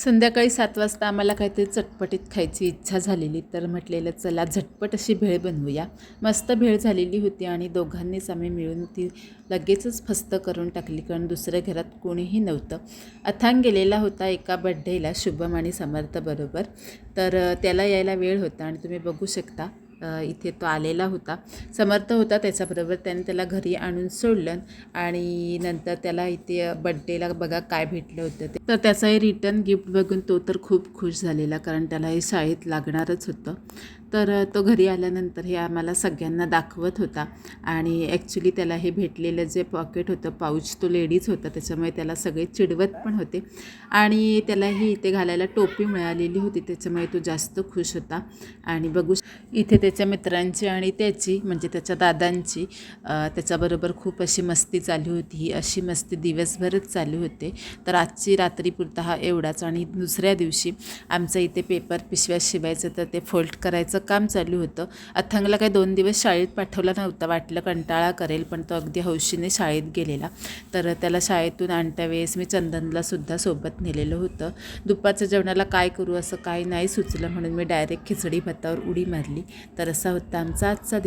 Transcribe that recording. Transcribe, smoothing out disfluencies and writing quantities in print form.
संध्याकाळी 7 वाजता आम्हाला काहीतरी चटपटीत खायची इच्छा झालेली, तर म्हटलेलं चला झटपट अशी भेळ बनवूया. मस्त भेळ झालेली होती आणि दोघांनीच आम्ही मिळून ती लगेचच फस्त करून टाकली, कारण दुसऱ्या घरात कोणीही नव्हतं. अथांग गेलेला होता एका बड्डेला शुभम आणि समर्थ बरोबर, तर त्याला यायला वेळ होता आणि तुम्ही बघू शकता इथे तो आलेला होता. समर्थ होता त्याच्याबरोबर, त्याने त्याला घरी आणून सोडलं आणि नंतर त्याला इथे बड्डेला बघा काय भेटलं होतं ते, तर त्याचं हे रिटर्न गिफ्ट बघून तो तर खूप खुश झालेला, कारण त्याला हे शाळेत लागणारच होतं. तर तो घरी आल्यानंतर हे आम्हाला सगळ्यांना दाखवत होता आणि ॲक्च्युली त्याला हे भेटलेलं जे पॉकेट होतं, पाऊच, तो लेडीज होता, त्याच्यामुळे त्याला सगळे चिडवत पण होते आणि त्यालाही इथे घालायला टोपी मिळालेली होती, त्याच्यामुळे तो जास्त खुश होता. आणि बघू इथे त्याच्या मित्रांची आणि त्याची म्हणजे त्याच्या दादांची त्याच्याबरोबर खूप अशी मस्ती चालू होती. ही अशी मस्ती दिवसभरच चालू होते. तर आजची रात्रीपुरता हा एवढाच. आणि दुसऱ्या दिवशी आमचं इथे पेपर पिशव्या शिवायचं, तर ते फोल्ड करायचं काम चालू होतं. अथंगला काही 2 दिवस शाळेत पाठवला नव्हता, वाटलं कंटाळा करेल, पण तो अगदी हौशीने शाळेत गेलेला. तर त्याला शाळेतून आणत्या वेळेस मी चंदनलासुद्धा सोबत नेलेलं होतं. दुपारच्या जेवणाला काय करू असं काही नाही सुचलं, म्हणून मी डायरेक्ट खिचडी भातावर उडी मारली. तर असा होता आमचा आजचा